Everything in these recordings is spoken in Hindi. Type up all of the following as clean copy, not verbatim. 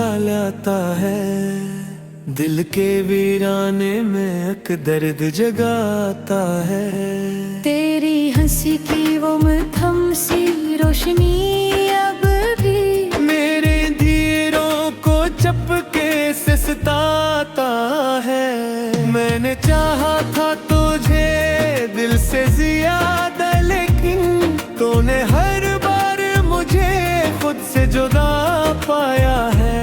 ख्याल आता है, दिल के वीराने में एक दर्द जगाता है। तेरी हंसी की वो मध्यम सी रोशनी अब भी मेरे धीरों को चपके से सताता है। मैंने चाहा था तुझे दिल से ज्यादा, लेकिन तूने हर बार मुझे खुद से जुदा पाया है।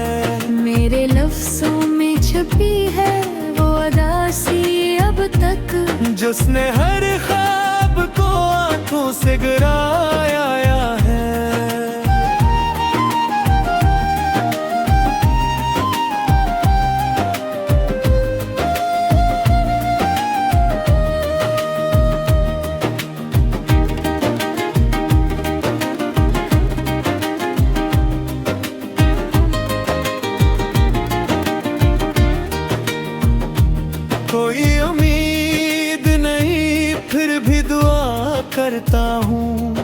मेरे लफ्जों में छुपी है वो अदासी अब तक, जिसने हर ख्वाब को आंखों से गिराया है। कोई उम्मीद नहीं फिर भी दुआ करता हूँ,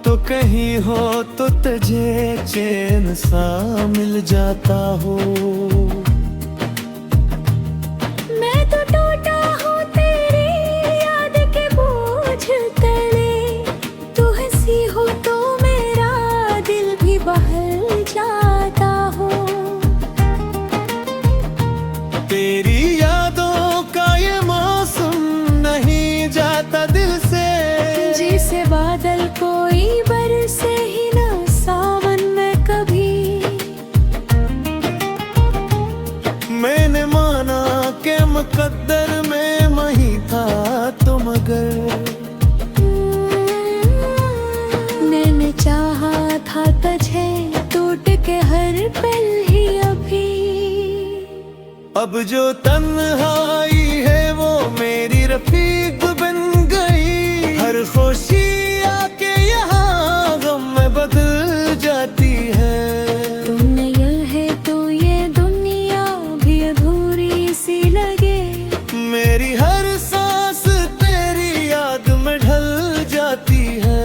तो कहीं हो तो तुझे चैन सा मिल जाता हो। मैं तो टूटा हूँ तेरी याद के बोझ तले, तू हंसी हो तो मेरा दिल भी बहल जाता हो। तेरी यादों का ये मौसम नहीं जाता दिल से, जैसे बादल कोई बरसे ही ना सावन में कभी। मैंने माना के मुकद्दर में वही था तो मगर, मैंने चाहा था तुझे टूट के हर पल ही अभी। अब जो तन्हाई है वो मेरी रफीक बन गई। हर खुशी आके यहाँ गम में बदल जाती है। तुम नहीं है तो ये दुनिया भी अधूरी सी लगे। मेरी हर सांस तेरी याद में ढल जाती है।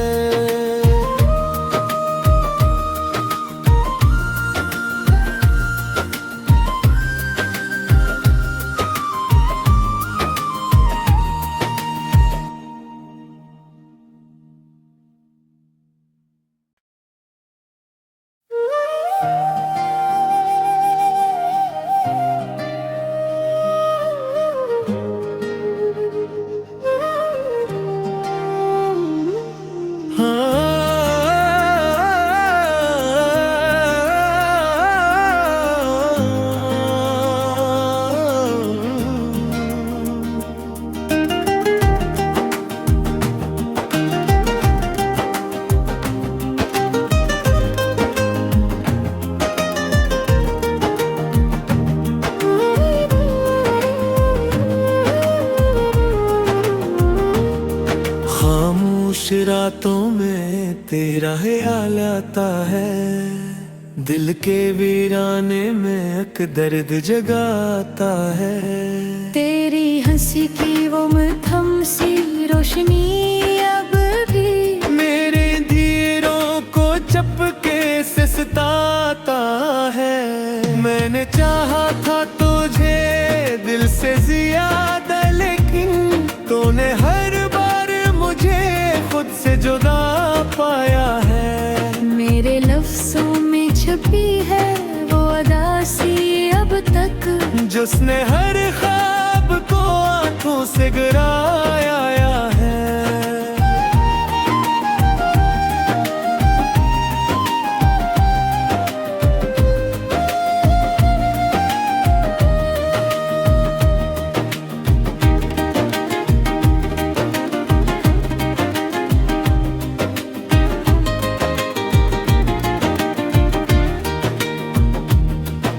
खामोश रातों में तेरा ख्याल आता है, दिल के वीराने में एक दर्द जगाता है। तेरी हंसी की वो मध्यम सी रोशनी अब भी मेरे धीरों को चपके से सताता है। मैंने चाहा था तुझे दिल से ज्यादा, लेकिन तूने हर बार मुझे खुद से जुदा पाया है। मेरे लफ्जों में छुपी है वो अदासी अब तक, जिसने हर ख्वाब को आंखों से गिराया है।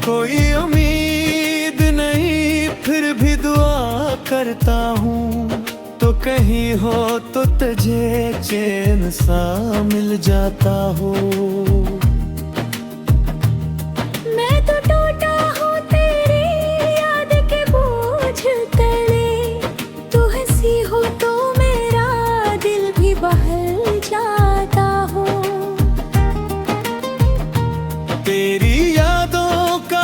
कोई उम्मीद नहीं फिर भी दुआ करता हूँ, तो कहीं हो तो तुझे चैन सा मिल जाता हो। मैं तो टूटा हूँ तेरी याद के बोझ तले, तू हंसी हो तो मेरा दिल भी बहल जाता हो। तेरी यादों का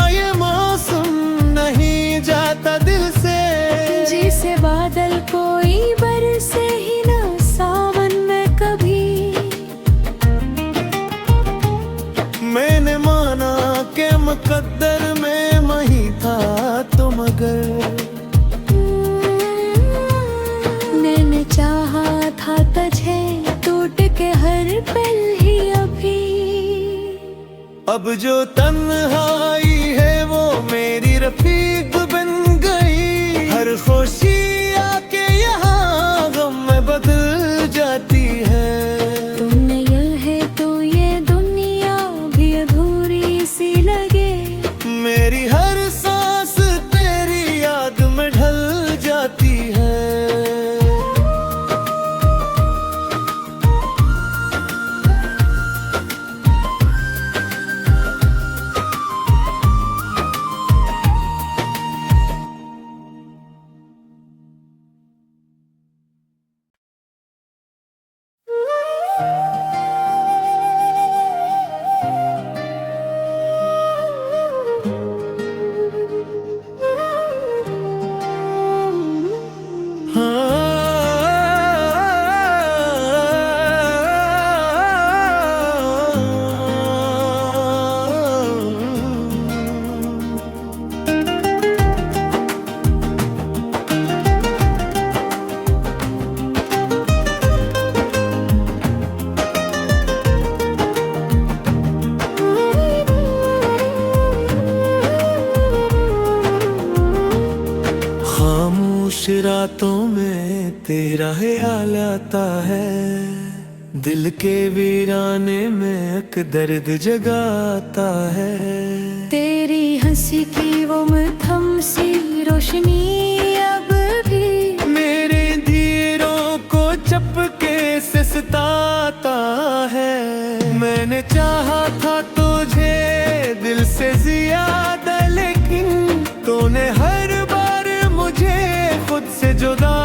रातों में तेरा ख्याल आता है, दिल के वीराने में एक दर्द जगाता है। तेरी हंसी की वो मध्यम सी रोशनी अब भी मेरे धीरों को चपके से सताता है। मैंने चाहा था तुझे दिल से ज्यादा, लेकिन तूने हर बार मुझे खुद से जुदा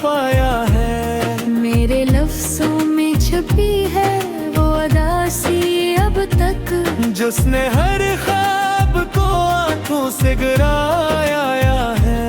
पाया है। मेरे लफ्जों में छुपी है वो अदासी अब तक, जिसने हर ख्वाब को आंखों से गिराया है।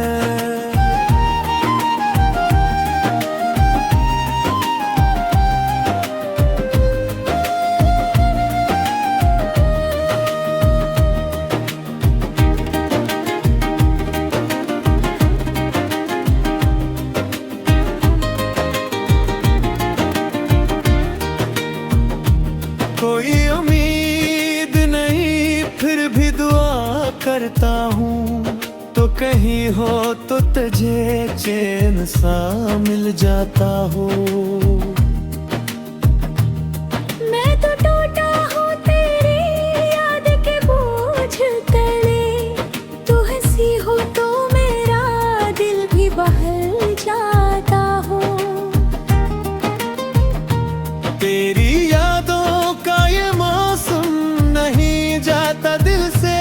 कोई उम्मीद नहीं फिर भी दुआ करता हूँ, तो कहीं हो तो तुझे चैन सा मिल जाता हो। मैं तो टूटा हूँ तेरी याद के बोझ तले, तू हंसी हो तो मेरा दिल भी बहल जाता हो। तेरी यादों का ये मौसम नहीं जाता दिल से,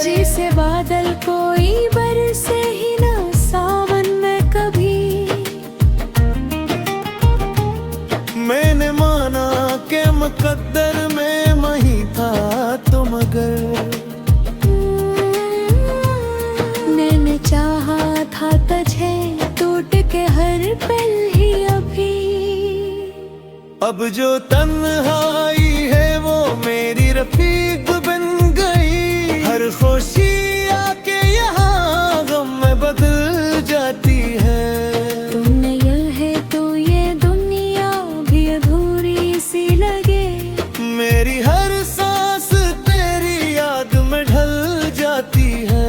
जैसे बादल कोई बरसे ही ना सावन में कभी। मैंने माना के मुकद्दर में वही था तो मगर, मैंने चाहा था तुझे टूट के हर पल ही अभी। अब जो तन्हाई है वो मेरी रफीक बन गई। हर खुशी आके यहाँ गम में बदल जाती है। तुम नहीं है तो ये दुनिया भी अधूरी सी लगे। मेरी हर सांस तेरी याद में ढल जाती है।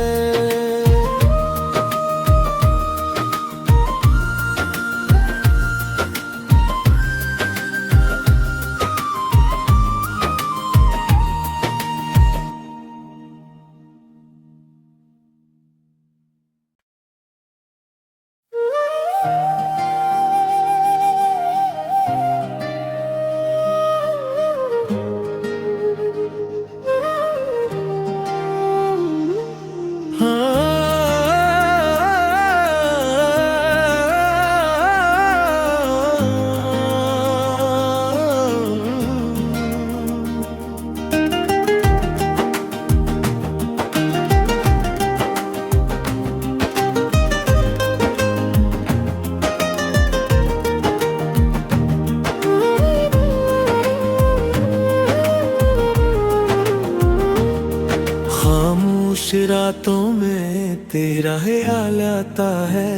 खामोश रातों में तेरा ख्याल आता है,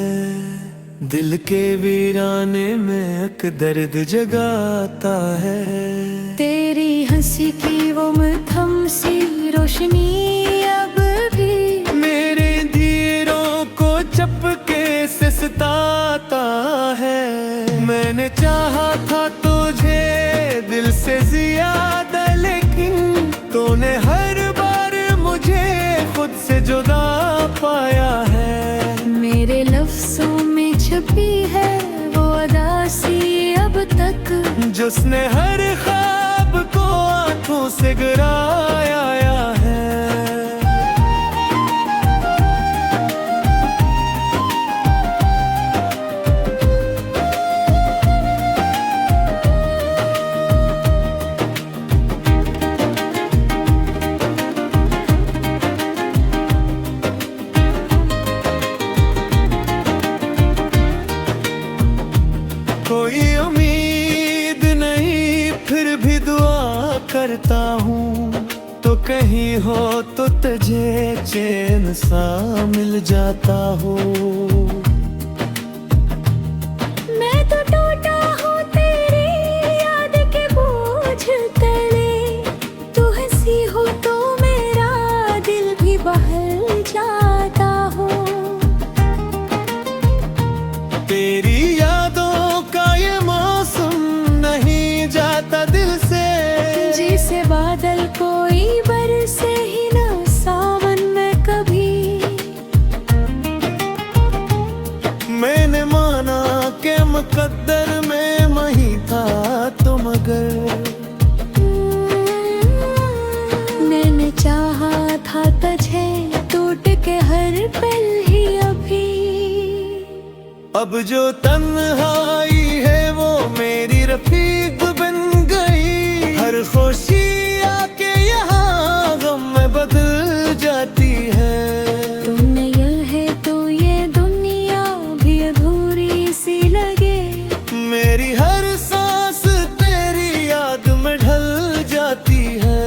दिल के वीराने में एक दर्द जगाता है। तेरी हंसी की वो मध्यम सी रोशनी अब भी मेरे धीरों को चपके से सताता है। मैंने चाहा था तुझे दिल से ज्यादा, लेकिन तूने हर बार मुझे खुद से जुदा पाया है। मेरे लफ्जों में छुपी है वो अदासी अब तक, जिसने हर ख्वाब को आंखों से गिराया है। कोई उम्मीद नहीं फिर भी दुआ करता हूँ, तो कहीं हो तो तुझे चैन सा मिल जाता हो। मैं तो टूटा हूँ तेरी याद के बोझ तले, तू हंसी हो तो मेरा दिल भी बहल जाता हो। अब जो तन्हाई है वो मेरी रफीक बन गई। हर खुशी आके यहाँ गम में बदल जाती है। तुम नहीं है तो ये दुनिया भी अधूरी सी लगे। मेरी हर सांस तेरी याद में ढल जाती है।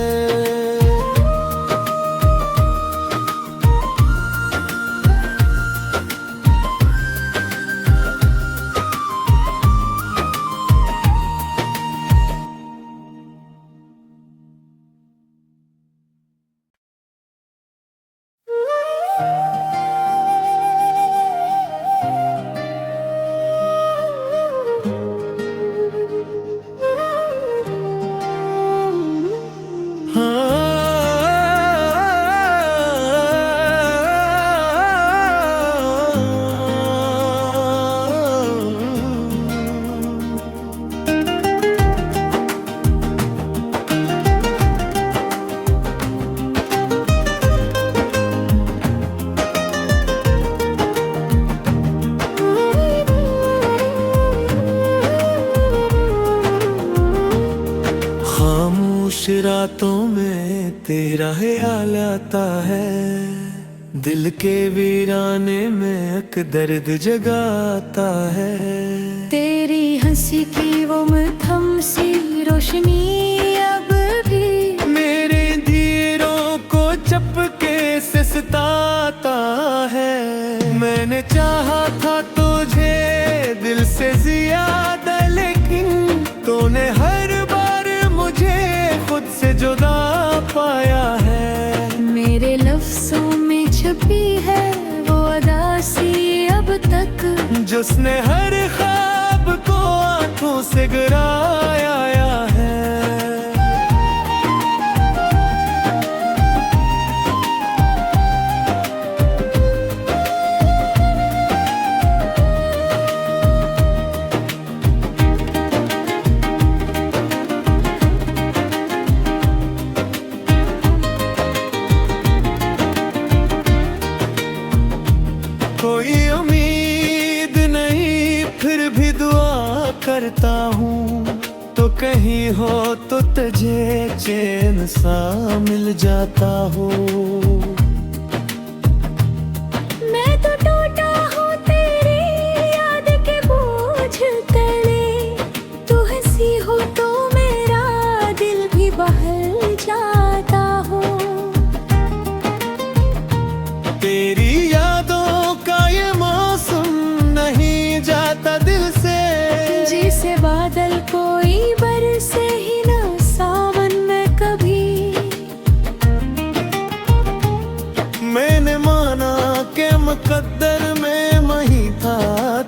खामोश रातों में तेरा ख्याल आता है। दिल के वीराने में एक दर्द जगाता है। तेरी हंसी की वो मध्यम सी रोशनी अब भी मेरे धीरों को चपके से सताता है। मैंने चाहा था तुझे दिल से ज्यादा, लेकिन तूने हर बार मुझे खुद से जुदा पाया है। मेरे लफ्जों में छुपी है वो अदासी अब तक, जिसने हर ख्वाब को आंखों से गिराया है। कोई उम्मीद नहीं फिर भी दुआ करता हूँ, तो कहीं हो तो तुझे चैन सा मिल जाता हो। मैं तो टूटा हूँ तेरी याद के बोझ तले। तू हंसी हो तो मेरा दिल भी बहल जाता हो। तेरी यादों का ये मौसम नहीं जाता दिल से, जिसे बादल कोई बरसे ही न सावन में कभी। मैंने माना के मुकद्दर में वही था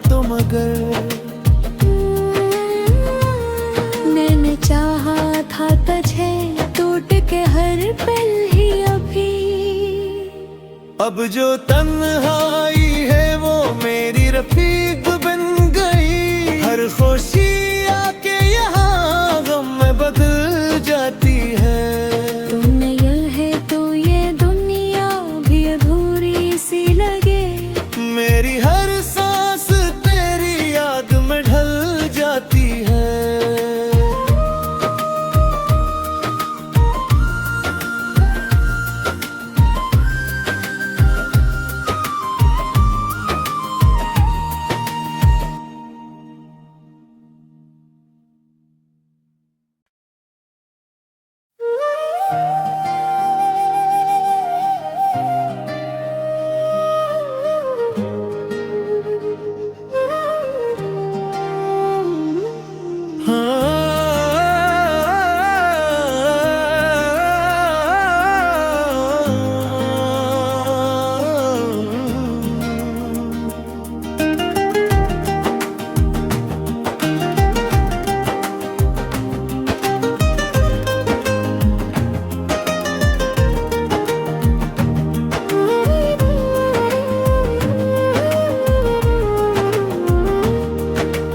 तो मगर। मैंने चाहा था तुझे टूट के हर पल ही अभी। अब जो तन्हाई है वो मेरी रफीक बन गई। हर खुशी आके यहाँ गम में बदल जाती है। तुम नहीं है तो ये दुनिया भी अधूरी सी लगे। मेरी हर सांस तेरी याद में ढल जाती है।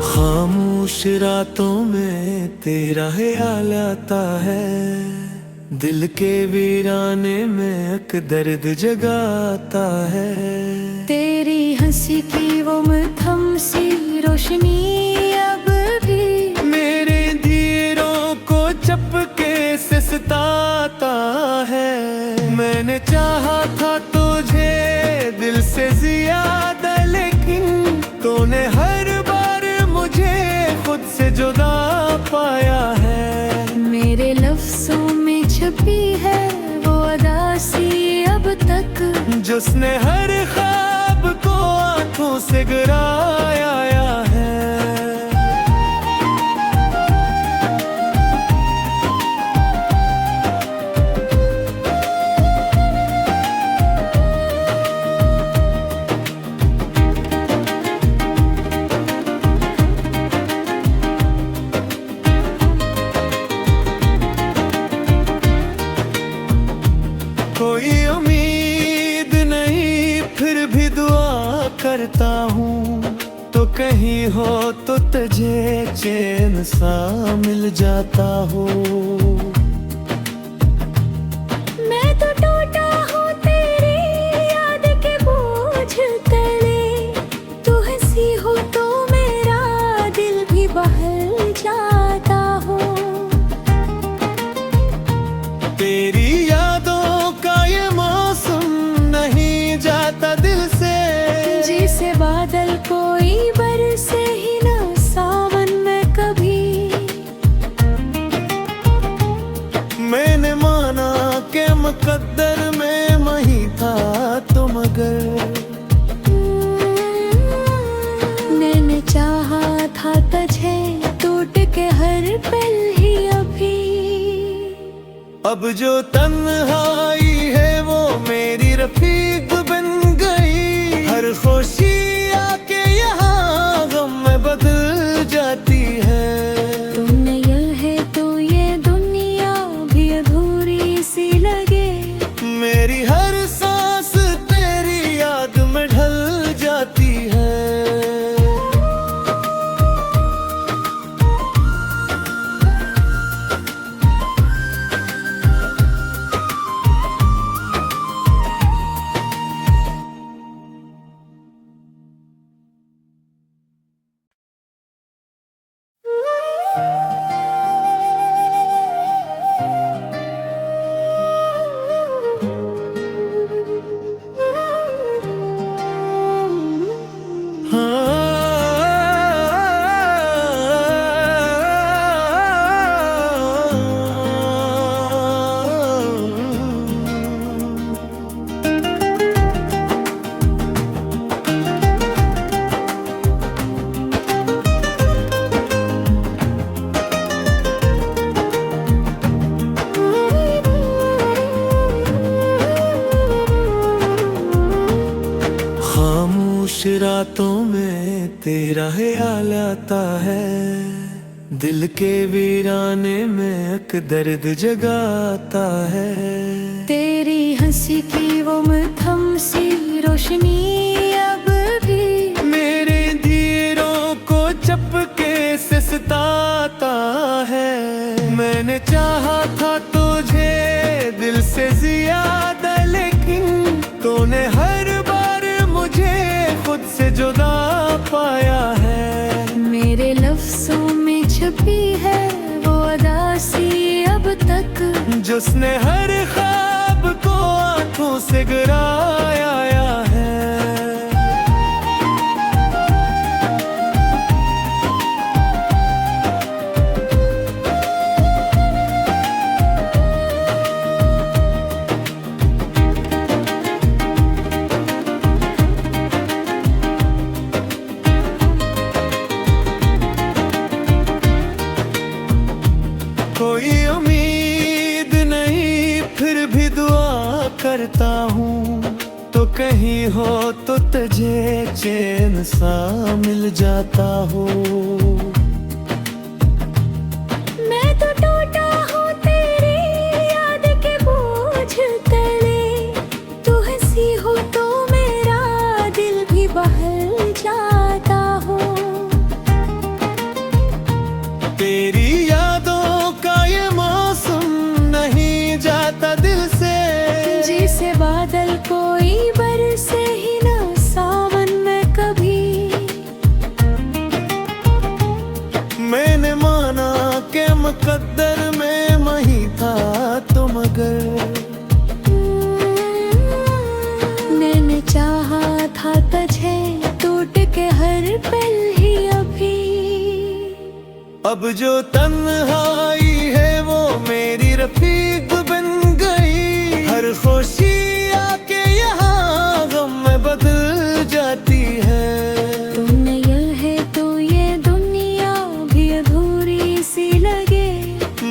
खामोश रातों में तेरा ख्याल आता है। दिल के वीराने में एक दर्द जगाता है। तेरी हंसी की वो मध्यम सी रोशनी अब भी मेरे धीरों को चपके से सताता है। मैंने चाहा था तुझे दिल से ज्यादा, लेकिन तूने हर बार मुझे खुद से जुदा पाया है। मेरे लफ्जों में छुपी है वो अदासी अब तक, जिसने हर ख्वाब को आंखों से गिराया है। कोई उम्मीद नहीं फिर भी दुआ करता हूँ, तो कहीं हो तो तुझे चैन सा मिल जाता हो। मैं तो टूटा हूँ तेरी याद के बोझ तले, तू हंसी हो तो मेरा दिल भी बहल जाता हो। तेरी यादों का ये मौसम नहीं जाता दिल से, जैसे बादल कोई बरसे ही न सावन में कभी। मैंने माना के मुकद्दर में वही था तो मगर, मैंने चाहा था तुझे टूट के हर पल ही अभी। अब जो तन्हाई है वो मेरी रफीक बन गई। हर खुशी आके यहाँ गम में बदल जाती है। तुम नहीं है तो ये दुनिया भी अधूरी सी लगे। मेरी हर सांस तेरी याद में ढल जाती है। खामोश रातों में तेरा ख्याल आता है। दिल के वीराने में एक दर्द जगाता है। तेरी हंसी की वो मध्यम सी रोशनी अब भी मेरे धीरों को चपके से सताता है। मैंने चाहा था तुझे दिल से ज्यादा, लेकिन तूने हर बार मुझे खुद से जुदा पाया है। मेरे लफ्जों में छुपी है वो अदासी अब तक, जिसने हर ख्वाब को आंखों से गिराया है। कोई उम्मीद नहीं फिर भी दुआ करता हूँ, तो कहीं हो तो तुझे चैन सा मिल जाता हो। मैं तो टूटा हूँ तेरी याद के बोझ तले, तू हंसी हो तो मेरा दिल भी बहल जाता हो। तेरी यादों का ये मौसम नहीं जाता दिल से, जैसे बादल कोई बरसे ही न सावन में कभी। अब जो तन्हाई है वो मेरी रफीक बन गई। हर खुशी आके यहाँ गम में बदल जाती है। तू नहीं है तो ये दुनिया भी अधूरी सी लगे।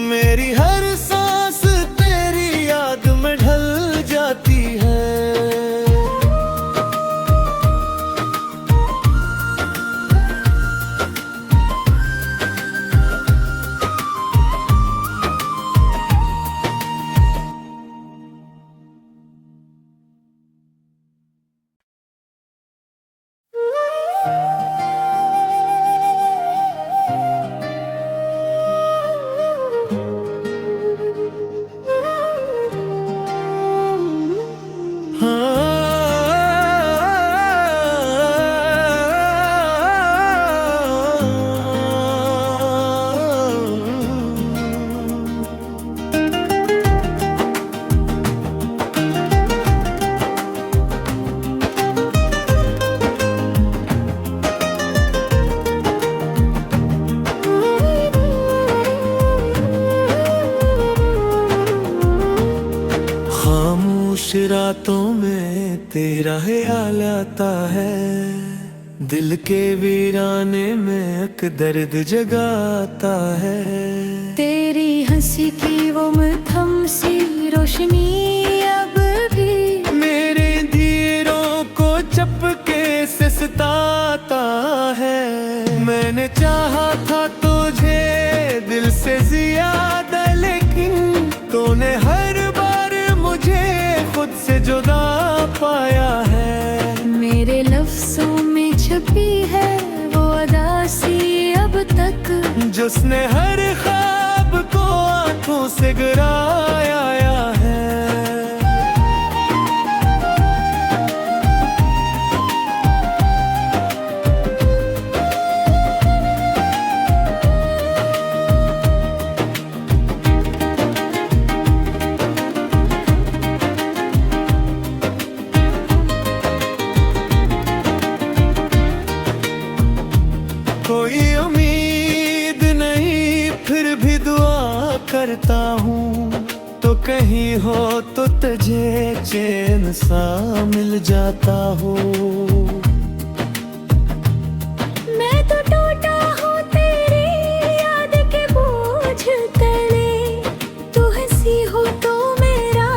मेरी हर सांस तेरी याद में ढल जाती है। खामोश रातों में तेरा ख्याल आता है। दिल के वीराने में एक दर्द जगाता है। तेरी हंसी की वो मध्यम सी रोशनी अब भी मेरे धीरों को चपके से सताता है। मैंने चाहा था तुझे दिल से ज्यादा, लेकिन तूने हर बार मुझे खुद से जुदा पाया है। मेरे लफ्जों में छुपी है वो अदासी अब तक, जिसने हर ख्वाब को आंखों से गिराया है। कोई उम्मीद नहीं फिर भी दुआ करता हूँ, तो कहीं हो तो तुझे चैन सा मिल जाता हो। मैं तो टूटा हूँ तेरी याद के बोझ तले। तू हंसी हो तो मेरा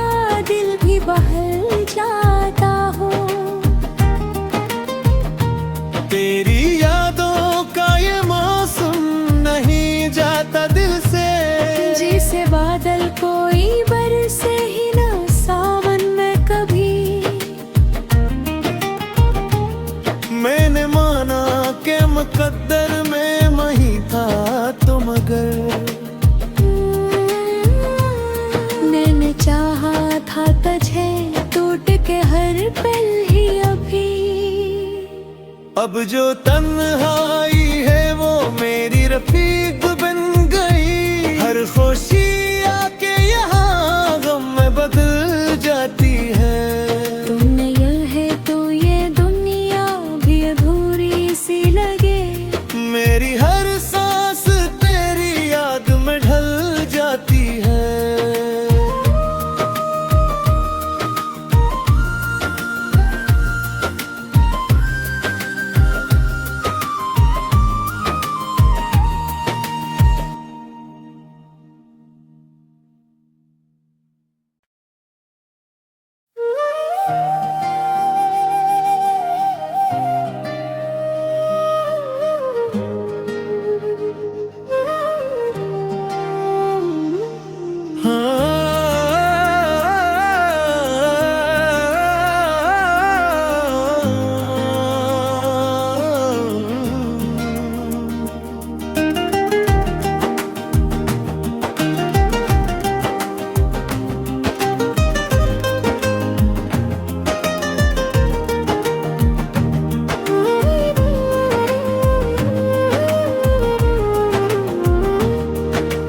दिल भी बहल जाता हो। तेरी यादों का ये मौसम नहीं जाता दिल से, जैसे बादल कोई बरसे ही ना सावन में कभी। मैंने माना के मुकद्दर में वही था तो मगर मैंने चाहा था तुझे टूट के हर पल ही अभी। अब जो तन्हाई है वो मेरी रफीक बन गई। हर खुशी आके यहाँ गम में बदल जाती है। तू नहीं है तो ये दुनिया भी अधूरी सी लगे। मेरी हर सांस तेरी याद में ढल जाती है।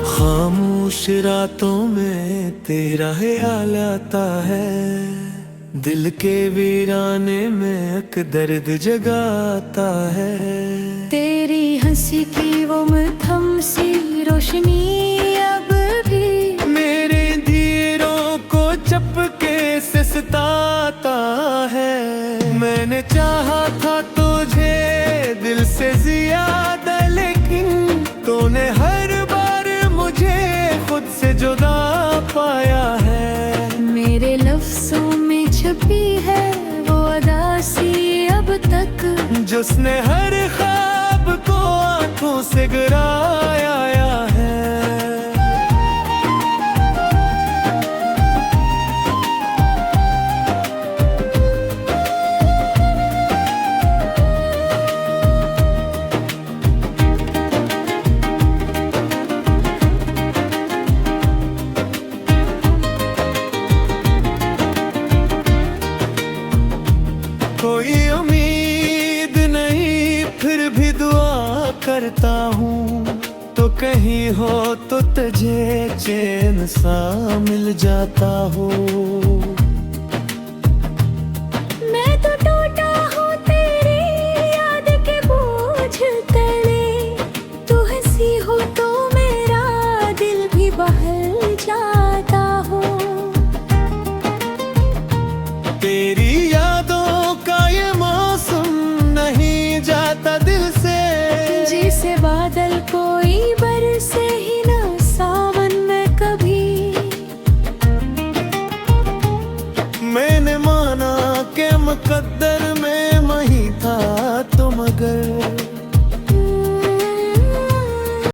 खामोश रातों में तेरा ख्याल आता है। दिल के वीराने में एक दर्द जगाता है। तेरी हंसी की वो मध्यम सी रोशनी अब भी मेरे धीरों को चपके से सताता है। मैंने चाहा था तुझे दिल से ज्यादा, लेकिन तूने हर बार मुझे खुद से जुदा पाया है। मेरे लफ्जों में छुपी है वो अदासी अब तक, जिसने हर ख्वाब को आंखों से गिराया है। कोई उम्मीद नहीं फिर भी दुआ करता हूँ, तो कहीं हो तो तुझे चैन सा मिल जाता हो। मैं तो टूटा हूँ तेरी याद के बोझ तले, तू हंसी हो तो मेरा दिल भी बहल जाता हो। तेरी यादों का ये मौसम नहीं जाता दिल से, जैसे बादल कोई बरसे ही ना सावन में कभी। मैंने माना के मुकद्दर में